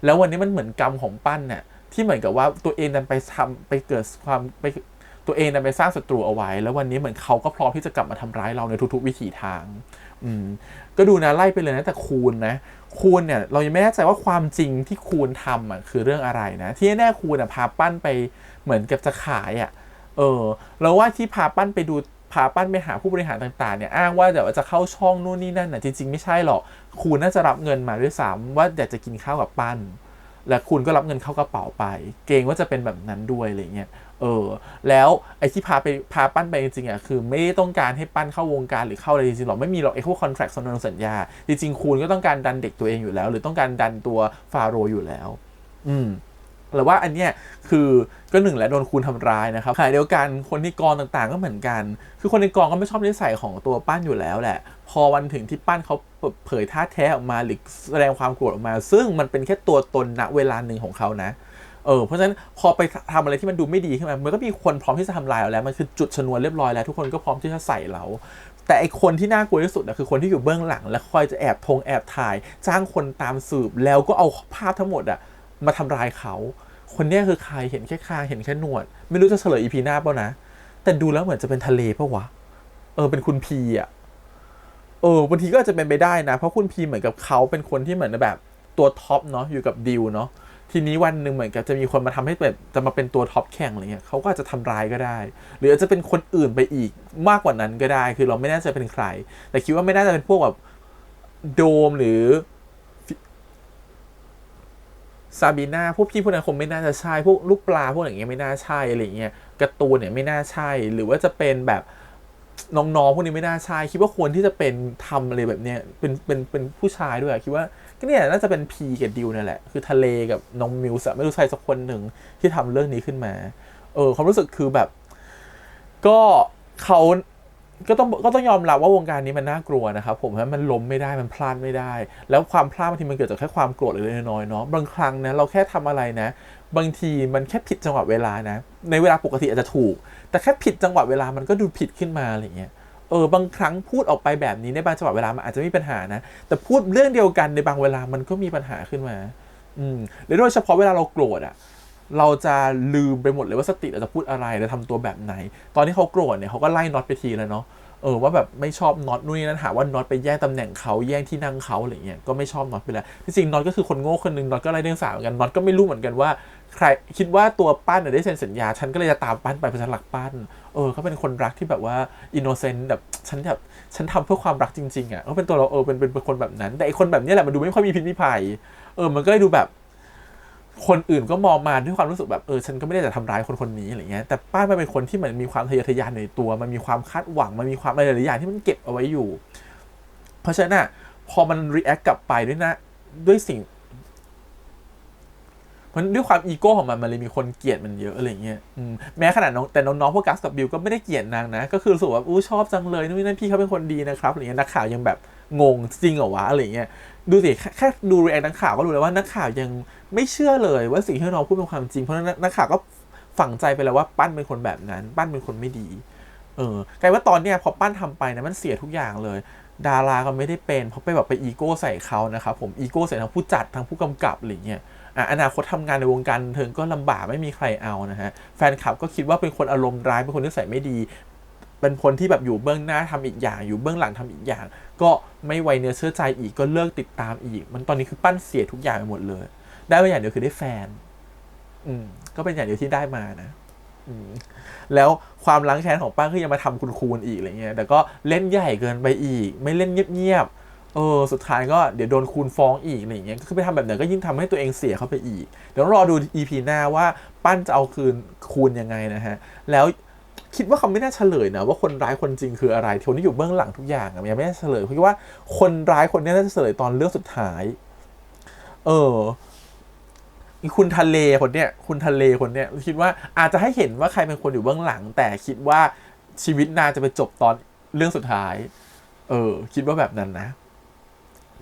Speaker 1: ้ววันนี้มันเหมือนกรรมของปั้นน่ะที่เหมือนกับว่าตัวเองดันไปเกิดความไปตัวเองไปสร้างศัตรูเอาไว้แล้ววันนี้เหมือนเขาก็พร้อมที่จะกลับมาทำร้ายเราในทุกๆวิถีทางก็ดูนะไล่ไปเลยนะแต่คูณเนี่ยเรายังไม่แน่ใจว่าความจริงที่คูณทำอ่ะคือเรื่องอะไรนะที่แน่คูณพาปั้นไปเหมือนกับจะขายอ่ะแล้วว่าที่พาปั้นไปหาผู้บริหารต่างๆเนี่ยอ้างว่าเดี๋ยวจะเข้าช่องนู่นนี่นั่นน่ะจริงๆไม่ใช่หรอกคูณน่าจะรับเงินมาด้วยซ้ำว่าอยากจะกินข้าวกับปั้นและคุณก็รับเงินเข้ากระเป๋าไปเกรงว่าจะเป็นแบบนั้นด้วยอะไรเงี้ยแล้วไอ้ที่พาปั้นไปจริงๆอ่ะคือไม่ได้ต้องการให้ปั้นเข้าวงการหรือเข้าอะไรจริงๆหรอกไม่มีหรอกไอ้พวกคอนแทรคสัญญาจริงๆคุณก็ต้องการดันเด็กตัวเองอยู่แล้วหรือต้องการดันตัวฟาโรห์อยู่แล้วหรือว่าอันเนี้ยคือก็หนึ่งแหละโดนคูณทำร้ายนะครับขณะเดียวกันคนที่กองต่างๆก็เหมือนกันคือคนในกองก็ไม่ชอบนิสัยของตัวปั้นอยู่แล้วแหละพอวันถึงที่ปั้นเขาเผยท่าแท้ออกมาหรือแสดงความโกรธออกมาซึ่งมันเป็นแค่ตัวตนณเวลาหนึ่งของเขานะเพราะฉะนั้นพอไปทำอะไรที่มันดูไม่ดีขึ้นมามันก็มีคนพร้อมที่จะทำลายเราแล้วมันคือจุดชนวนเรียบร้อยแล้วทุกคนก็พร้อมที่จะใส่เราแต่ไอคนที่น่ากลัวที่สุดคือคนที่อยู่เบื้องหลังและคอยจะแอบถ่ายจ้างคนตามสืบแล้วก็เอาภาพทั้งหมดมาทำลายเขาคนนี้คือใครเห็นแค่คางเห็นแค่หนวดไม่รู้จะเฉลยอีพีหน้าเปล่านะแต่ดูแล้วเหมือนจะเป็นทะเลเปล่าวะเป็นคุณพีบางทีก็อาจจะเป็นไปได้นะเพราะคุณพีเหมือนกับเขาเป็นคนที่เหมือนแบบตัวท็อปเนาะอยู่กับดิวเนาะทีนี้วันหนึ่งเหมือนกับจะมีคนมาทำให้แบบจะมาเป็นตัวท็อปแข่งอะไรเงี้ยเขาก็อาจจะทำร้ายก็ได้หรืออาจจะเป็นคนอื่นไปอีกมากกว่านั้นก็ได้คือเราไม่แน่ใจเป็นใครแต่คิดว่าไม่น่าจะเป็นพวกแบบโดมหรือซาบีนาพวกพี่พวกนั้นคงไม่น่าจะใช่พวกลูกปลาพวกอย่างเงี้ยไม่น่าใช่อะไรเงี้ยการ์ตูนเนี่ยไม่น่าใช่หรือว่าจะเป็นแบบน้องๆพวกนี้ไม่น่าใช่คิดว่าควรที่จะเป็นทำอะไรแบบเนี้ยเป็นผู้ชายด้วยคิดว่าก็เนี่ยน่าจะเป็นพีกับดิวนั่นแหละคือทะเลกับน้องมิวส์ไม่รู้ใครสักคนหนึ่งที่ทำเรื่องนี้ขึ้นมาความรู้สึกคือแบบก็เขาก็ต้องยอมรับว่าวงการนี้มันน่ากลัวนะครับผมว่ามันล้มไม่ได้มันพลาดไม่ได้แล้วความพลาดบางทีมันเกิดจากแค่ความโกรธเล็กน้อยเนาะบางครั้งนะเราแค่ทำอะไรนะบางทีมันแค่ผิดจังหวะเวลานะในเวลาปกติอาจจะถูกแต่แค่ผิดจังหวะเวลามันก็ดูผิดขึ้นมาอะไรเงี้ยบางครั้งพูดออกไปแบบนี้ในบางจังหวะเวลามันอาจจะไม่มีปัญหานะแต่พูดเรื่องเดียวกันในบางเวลามันก็มีปัญหาขึ้นมาและโดยเฉพาะเวลาเราโกรธเราจะลืมไปหมดเลยว่าสติเราจะพูดอะไรเราทำตัวแบบไหนตอนที่เขาโกรธเนี่ยเขาก็ไล่น็อตไปทีแล้วเนาะว่าแบบไม่ชอบน็อตนู่นนี่นั่นหาว่าน็อตไปแย่งตำแหน่งเขาแย่งที่นั่งเขาอะไรเงี้ยก็ไม่ชอบน็อตไปแล้วที่จริงน็อตก็คือคนโง่คนนึงน็อตก็ไล่เรื่องสาวเหมือนกันน็อตก็ไม่รู้เหมือนกันว่าใครคิดว่าตัวปั้นได้เซ็นสัญญาฉันก็เลยจะตามปั้นไปเพราะฉันรักปั้นเขาเป็นคนรักที่แบบว่าอินโนเซนต์แบบฉันทำเพื่อความรักจริงๆเขาเป็นตัวเราเป็นคนแบบนั้นแต่ไอคนแบบนี้แหละมันดูไม่ค่อยมีพิษมีภัยมันก็เลยดูแบบคนอื่นก็มองมาด้วยความรู้สึกแบบฉันก็ไม่ได้จะทำร้ายคนนี้อะไรเงี้ยแต่ป้ามันเป็นคนที่เหมือนมีความทะเยอทะยานในตัวมันมีความคาดหวังมันมีความอะไรหลายอย่างที่มันเก็บเอาไว้อยู่เพราะฉะนั้นพอมันรีแอคกลับไปด้วยสิ่งมันด้วยความอีโก้ของมันเลยมีคนเกลียดมันเยอะอะไรเงี้ยแม้ขนาดแต่น้องๆพวกกัสกับบิลก็ไม่ได้เกลียดนางนะก็คือรู้สึกว่าชอบจังเลยนู่นนั่นพี่เขาเป็นคนดีนะครับอะไรเงี้ยนักข่าวยังแบบงงจริงเหรอวะอะไรเงี้ยดูสิแค่ดูรีแอคนักข่าวก็รู้เลยว่านักข่าวยังไม่เชื่อเลยว่าสิ่งที่น้องพูดเป็นความจริงเพราะนักข่าวก็ฝังใจไปแล้วว่าปั้นเป็นคนแบบนั้นปั้นเป็นคนไม่ดีกลายว่าตอนเนี้ยพอปั้นทำไปนะมันเสียทุกอย่างเลยดาราก็ไม่ได้เป็นเพราะไปแบบไปอีโก้ใส่เขานะครับผมอีโก้ใส่ทั้งผู้จัดทั้งผู้กำกับอะไรเงี้ยอนาคตทำงานในวงการบันเทิงก็ลำบากไม่มีใครเอานะฮะแฟนคลับก็คิดว่าเป็นคนอารมณ์ร้ายเป็นคนนิสัยไม่ดีเป็นคนที่แบบอยู่เบื้องหน้าทำอีกอย่างอยู่เบื้องหลังทำอีกอย่างก็ไม่ไว้เนื้อเชื่อใจอีกก็เลิกติดตามอีกมันตอนนี้คือปั้นเสียทุกอย่างไปหมดเลยได้ไปอย่างเดียวคือได้แฟนก็เป็นอย่างเดียวที่ได้มานะแล้วความล้างแค้นของป้าคือยังมาทำคุณคูณอีกอะไรเงี้ยแต่ก็เล่นใหญ่เกินไปอีกไม่เล่นเงียบๆสุดท้ายก็เดี๋ยวโดนคูณฟ้องอีกอะไรเงี้ยก็คือไปทำแบบนั้นก็ยิ่งทำให้ตัวเองเสียเข้าไปอีกเดี๋ยวรอดู EP หน้าว่าปั้นจะเอาคืนคูณยังไงนะฮะแล้วคิดว่าเขาไม่น่าเฉลยนะว่าคนร้ายคนจริงคืออะไรคนที่อยู่เบื้องหลังทุกอย่างยังไม่น่าเฉลยเพราะว่าคนร้ายคนนี้น่าจะเฉลยตอนเรื่องสุดท้าย คุณทะเลคนเนี้ยคิดว่าอาจจะให้เห็นว่าใครเป็นคนอยู่เบื้องหลังแต่คิดว่าชีวิตนางจะไปจบตอนเรื่องสุดท้ายคิดว่าแบบนั้นนะ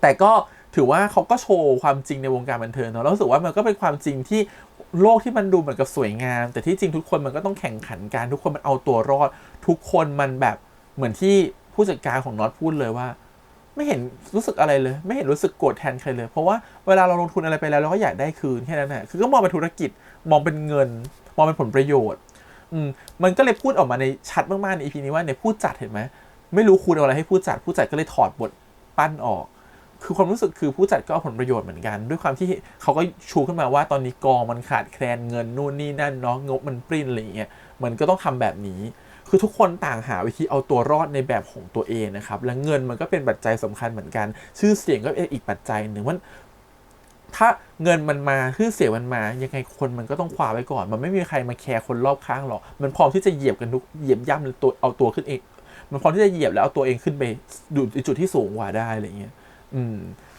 Speaker 1: แต่ก็ถือว่าเขาก็โชว์ความจริงในวงการบันเทิงเนาะแล้วรู้สึกว่ามันก็เป็นความจริงที่โลกที่มันดูเหมือนกับสวยงามแต่ที่จริงทุกคนมันก็ต้องแข่งขันกันทุกคนมันเอาตัวรอดทุกคนมันแบบเหมือนที่ผู้จัดการของน็อตพูดเลยว่าไม่เห็นรู้สึกอะไรเลยไม่เห็นรู้สึกโกรธแทนใครเลยเพราะว่าเวลาเราลงทุนอะไรไปแล้วเราก็อยากได้คืนแค่นั้นแหละคือก็มองเป็นธุรกิจมองเป็นเงินมองเป็นผลประโยชน์มันก็เลยพูดออกมาในชัดมากๆใน EP นี้ว่าในผู้จัดเห็นไหมไม่รู้คุณเอาอะไรให้ผู้จัดก็เลยถอดบทปั้นออกคือความรู้สึกคือผู้จัดก็เอาผลประโยชน์เหมือนกันด้วยความที่เขาก็ชูขึ้นมาว่าตอนนี้กองมันขาดแคลนเงินนู่นนี่นั่นเนาะงบมันปริ้นอะไรอย่างเงี้ยมันก็ต้องทำแบบนี้คือทุกคนต่างหาวิธีเอาตัวรอดในแบบของตัวเองนะครับและเงินมันก็เป็นปัจจัยสำคัญเหมือนกันชื่อเสียงก็เป็นอีกปัจจัยหนึ่งว่าถ้าเงินมันมาชื่อเสียงมันมายังไงคนมันก็ต้องคว้าไว้ก่อนมันไม่มีใครมาแคร์คนรอบข้างหรอกมันพร้อมที่จะเหยียบกันทุกเหยียบย่ำตัวเอาตัวขึ้นเองมันพร้อมที่จะเหยียบแล้วเอาตัวเองขึ้นไปดูจุดที่สูงกว่าได้อะไรเงี้ย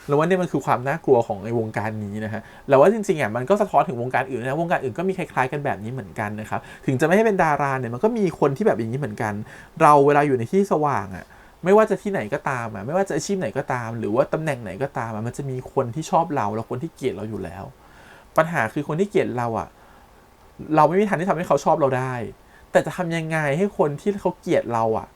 Speaker 1: แล้วว่านี่มันคือความน่ากลัวของในวงการนี้นะฮะแล้วว่าจริงๆมันก็สะท้อนถึงวงการอื่นนะวงการอื่นก็มีคล้ายๆกันแบบนี้เหมือนกันนะครับถึงจะไม่ให้เป็นดาราเนี่ยมันก็มีคนที่แบบอย่างนี้เหมือนกันเราเวลาอยู่ในที่สว่างไม่ว่าจะที่ไหนก็ตามไม่ว่าจะอาชีพไหนก็ตามหรือว่าตำแหน่งไหนก็ตามมันจะมีคนที่ชอบเราแล้วคนที่เกลียดเราอยู่แล้วปัญหาคือคนที่เกลียดเราเราไม่มีทางที่ทำให้เขาชอบเราได้แต่จะทำยังไงให้คนที่เขาเกลียดเรา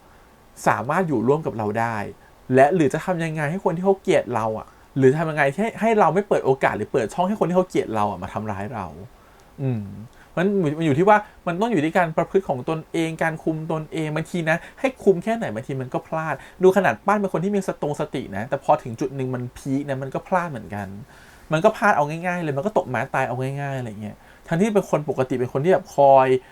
Speaker 1: สามารถอยู่ร่วมกับเราได้และหรือจะทำยังไงให้คนที่เขาเกลียดเราหรือทำยังไงให้เราไม่เปิดโอกาสหรือเปิดช่องให้คนที่เขาเกลียดเรามาทำร้ายเรามันอยู่ที่ว่ามันต้องอยู่ที่การประพฤติของตนเองการคุมตนเองบางทีนะให้คุมแค่ไหนบางทีมันก็พลาดดูขนาดปั้นเป็นคนที่มีสตินะแต่พอถึงจุดหนึ่งมันพีคนะมันก็พลาดเหมือนกันมันก็พลาดเอาง่ายๆเลยมันก็ตกม้าตายเอาง่ายๆอะไรเงี้ยทั้งที่เป็นคนปกติเป็นคนที่แบบคอย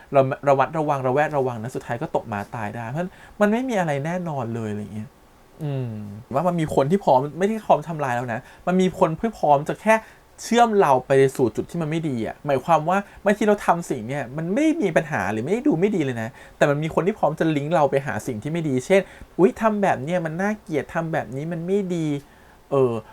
Speaker 1: ระวัดระวังระแวดระวังนะสุดท้ายก็ตกม้าตายได้เพราะมันไม่มีอะไรแน่นอนเลยอะไรเงี้ยว่ามันมีคนที่พร้อมไม่ได้พร้อมทำลายแล้วนะมันมีคนที่พร้อมจะแค่เชื่อมเราไปสู่จุดที่มันไม่ดีหมายความว่าบางทีเราทำสิ่งเนี่ยมันไม่มีปัญหาหรือไม่ได้ดูไม่ดีเลยนะแต่มันมีคนที่พร้อมจะลิงก์เราไปหาสิ่งที่ไม่ดีเช่นทำแบบเนี้ยมันน่าเกลียดทำแบบนี้มันไม่ดี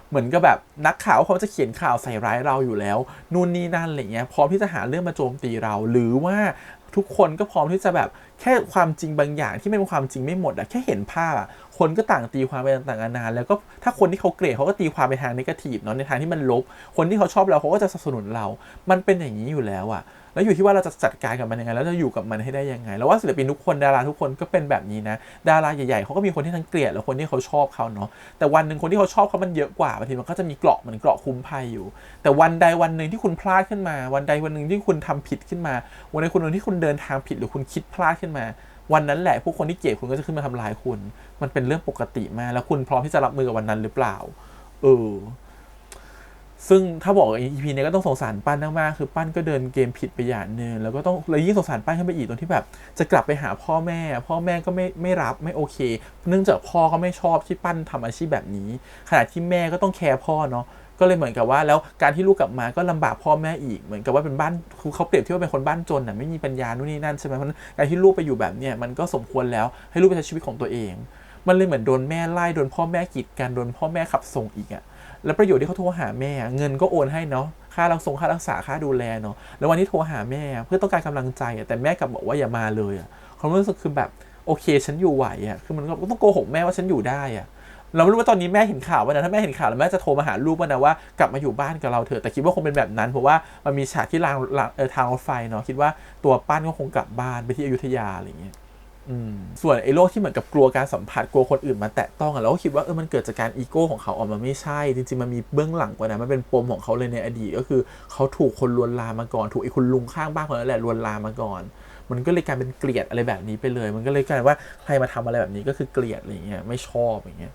Speaker 1: เหมือนกับแบบนักข่าวเขาจะเขียนข่าวใส่ร้ายเราอยู่แล้วนู่นนี่นั่นอะไรเงี้ยพร้อมที่จะหาเรื่องมาโจมตีเราหรือว่าทุกคนก็พร้อมที่จะแบบแค่ความจริงบางอย่างที่เป็นความจริงไม่หมดแค่เห็นภาพคนก็ต่างตีความไปต่างๆนานาแล้วก็ถ้าคนที่เขาเกลียดเขาก็ตีความไปทางเนกาทีฟเนาะในทางที่มันลบคนที่เขาชอบเราเขาก็จะสนับสนุนเรามันเป็นอย่างนี้อยู่แล้วแล้วอยู่ที่ว่าเราจะจัดการกับมันยังไงแล้วจะอยู่กับมันให้ได้ยังไงแล้วว่าศิลปินทุกคนดาราทุกคนก็เป็นแบบนี้นะดาราใหญ่ๆเขาก็มีคนที่ทั้งเกลียดและคนที่เขาชอบเขาเนาะแต่วันนึงคนที่เขาชอบเขามันเยอะกว่าบางทีมันก็จะมีเกราะเหมือนเกราะคุ้มภัยอยู่แต่วันใดวันหนึ่งที่คุณพลาดขึ้นมาวันใดวันหนึ่งที่คุณทำผิดขึ้นมาวันใดวันหนึ่งที่คุณเดินทางผิดหรือคุณคิดพลาดขึ้นมาวันนั้นแหละพวกคนที่เกลียดคุณก็จะขึ้นมาทำลายคุณมันเป็นเรื่องปกติมากแล้วคุณพร้อมที่จะรับมือกับวันนั้นหรือเปล่าซึ่งถ้าบอกEP นี้ก็ต้องสงสารปั้นมากๆคือปั้นก็เดินเกมผิดไปอย่างนึงแล้วก็ต้องเลยยิ่งสงสารปั้นขึ้นไปอีกตรงที่แบบจะกลับไปหาพ่อแม่ก็ไม่รับไม่โอเคเนื่องจากพ่อก็ไม่ชอบที่ปั้นทำอาชีพแบบนี้ขณะที่แม่ก็ต้องแคร์พ่อเนาะก็เลยเหมือนกับว่าแล้วการที่ลูกกลับมาก็ลำบากพ่อแม่อีกเหมือนกับว่าเป็นบ้านเขาเปรียบเทียบว่าเป็นคนบ้านจนไม่มีปัญญานู่นนี่นั่นใช่ไหมเพราะการที่ลูกไปอยู่แบบเนี้ยมันก็สมควรแล้วให้ลูกไปใช้ชีวิตของตัวเองมันเลยเหมือนโดนแม่ไล่โดนพ่อแม่กีดกันโดนพ่อแม่ขับส่งอีกแล้วประโยชน์ที่เขาโทรหาแม่เงินก็โอนให้เนาะค่ารักษาค่ารักษาค่าดูแลเนาะแล้ววันที่โทรหาแม่เพื่อต้องการกำลังใจแต่แม่กลับบอกว่าอย่ามาเลยความรู้สึกคือแบบโอเคฉันอยู่ไหวคือมันก็ต้องโกหกแม่ว่าฉันอยู่ได้เราไม่รู้ว่าตอนนี้แม่เห็นข่าวว่านะถ้าแม่เห็นข่าวแล้วแม่จะโทรมาหาลูกนะว่ากลับมาอยู่บ้านกับเราเถอะแต่คิดว่าคงเป็นแบบนั้นเพราะว่ามันมีฉากที่ทางรถไฟเนาะคิดว่าตัวปั้นก็คงกลับบ้านไปที่อยุธยาอะไรอย่างเงี้ยส่วนไอ้โรคที่เหมือนกับกลัวการสัมผัสกลัวคนอื่นมาแตะต้องแล้วก็คิดว่ามันเกิดจากการอีโก้ของเขาออกมาไม่ใช่จริงๆมันมีเบื้องหลังกว่านั้นมันเป็นปมของเขาเลยในอดีตก็คือเขาถูกคนลวนลามมาก่อนถูกไอ้คุณลุงข้างบ้านคนนั้นแหละลวนลามมาก่อนมันก็เลยกลายเป็นเกลียดอะไรแบบนี้ไปเลยมันก็เลยกลายว่าใครมาทำอะไรแบบนี้ก็คือเกลียดอะไรอย่างเงี้ยไม่ชอบอย่างเงี้ย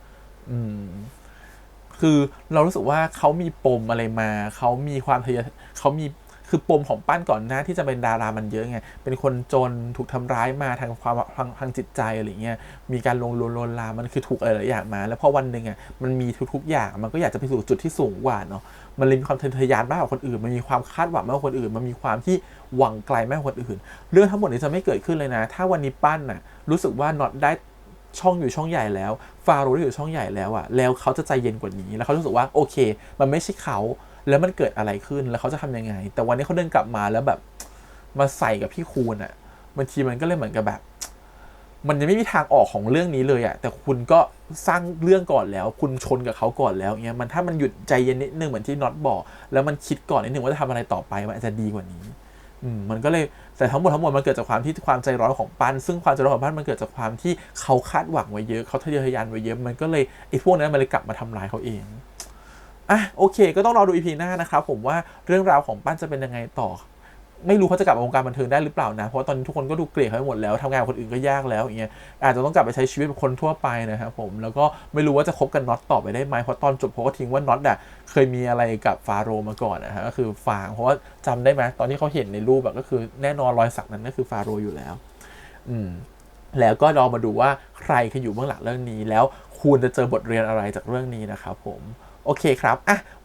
Speaker 1: คือเรารู้สึกว่าเขามีปมอะไรมาเขามีความทะเยอเขามีคือปมของปั้นก่อนหน้าที่จะเป็นดารามันเยอะไงเป็นคนจนถูกทำร้ายมาทางจิตใจอะไรเงี้ยมีการลวนลามมันคือถูกอะไรหลายอย่างมาแล้วพอวันนึงมันมีทุกอย่างมันก็อยากจะไปสู่จุดที่สูงกว่าเนาะมันเลยมีความทะยานมากกว่าคนอื่นมันมีความคาดหวังมากกว่าคนอื่นมันมีความที่หวังไกลมากกว่าคนอื่นเรื่องทั้งหมดนี้จะไม่เกิดขึ้นเลยนะถ้าวันนี้ปั้นรู้สึกว่าน็อตได้ช่องอยู่ช่องใหญ่แล้วฟาโรห์ได้อยู่ช่องใหญ่แล้วแล้วเขาจะใจเย็นกว่านี้แล้วเขารู้สึกว่าโอเคมันไม่ใช่เขา แล้วมันเกิดอะไรขึ้นแล้วเขาจะทำยังไงแต่วันนี้เขาเดินกลับมาแล้วแบบมาใส่กับพี่คูณบางทีมันก็เลยเหมือนกับแบบมันยังไม่มีทางออกของเรื่องนี้เลยแต่คุณก็สร้างเรื่องก่อนแล้วคุณชนกับเขาก่อนแล้วเงี้ยมันถ้ามันหยุดใจเย็นนิดนึงเหมือนที่น็อตบอกแล้วมันคิดก่อนนิดนึงว่าจะทำอะไรต่อไปมันอาจจะดีกว่านี้มันก็เลยแต่ทั้งหมดมันเกิดจากความใจร้อนของปั้นซึ่งความใจร้อนของปั้นมันเกิดจากความที่เขาคาดหวังไว้เยอะเขาทะเยอทะยานไว้เยอะมันก็เลยไอ้พวกนั้นมันเลยกลับมาทำร้ายเขาเองโอเคก็ต้องรอดู EP หน้านะครับผมว่าเรื่องราวของปั้นจะเป็นยังไงต่อไม่รู้เขาจะกลับมาวงการบันเทิงได้หรือเปล่านะเพราะตอนนี้ทุกคนก็ดูเกลียดเขาไปหมดแล้วทำงานกับคนอื่นก็ยากแล้วอย่างเงี้ยอาจจะต้องกลับไปใช้ชีวิตแบบคนทั่วไปนะครับผมแล้วก็ไม่รู้ว่าจะคบกันน็อตต่อไปได้ไหมเพราะตอนจบเขาก็ทิ้งว่าน็อตเคยมีอะไรกับฟาโรห์มาก่อนนะฮะก็คือฟางเพราะว่าจำได้ไหมตอนที่เขาเห็นในรูปก็คือแน่นอนรอยสักนั้นก็คือฟาโรห์อยู่แล้วแล้วก็รอมาดูว่าใครคืออยู่เบื้องหลังเรื่องนี้แล้วคุณจะเจอบทเรียนอะไรจากเรื่องนี้นะครับผมโอเคครับ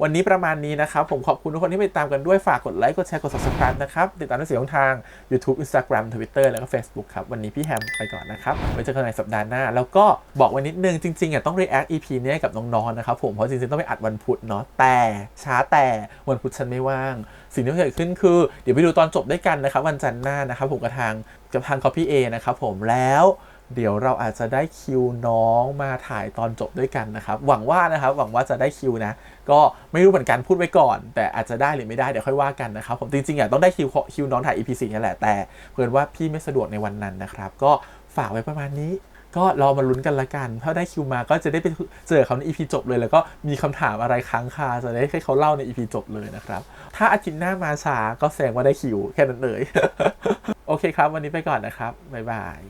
Speaker 1: วันนี้ประมาณนี้นะครับผมขอบคุณทุกคนที่ไปตามกันด้วยฝากกดไลค์กดแชร์กด Subscribe นะครับติดตามได้เสียงทาง YouTube Instagram Twitter แล้วก็ Facebook ครับวันนี้พี่แฮมไปก่อนนะครับไว้เจอกันในสัปดาห์หน้าแล้วก็บอกไว้นิดนึงจริงๆต้อง react EP นี้กับน้องๆนะครับผมเพราะจริงๆต้องไปอัดวันพุธเนาะแต่วันพุธฉันไม่ว่างสิ่งที่เกิดขึ้นคือเดี๋ยวไปดูตอนจบด้วยกันนะครับวันจันทร์หน้านะครับผมกับทาง Copy A นะครับผมแล้วเดี๋ยวเราอาจจะได้คิวน้องมาถ่ายตอนจบด้วยกันนะครับหวังว่าจะได้คิวนะก็ไม่รู้เหมือนกันพูดไว้ก่อนแต่อาจจะได้หรือไม่ได้เดี๋ยวค่อยว่ากันนะครับผมจริงๆต้องได้คิวน้องถ่าย EP 4นี่แหละแต่เพิ่นว่าพี่ไม่สะดวกในวันนั้นนะครับก็ฝากไว้ประมาณนี้ก็รอมาลุ้นกันละกันถ้าได้คิวมาก็จะได้ไปเจอเขาใน EP จบเลยแล้วก็มีคำถามอะไรค้างคาจะได้ให้เขาเล่าใน EP จบเลยนะครับถ้าอาทิตย์หน้ามาช้าก็แสดงว่าได้คิวแค่นั้นเลย โอเคครับวันนี้ไปก่อนนะครับบ๊ายบาย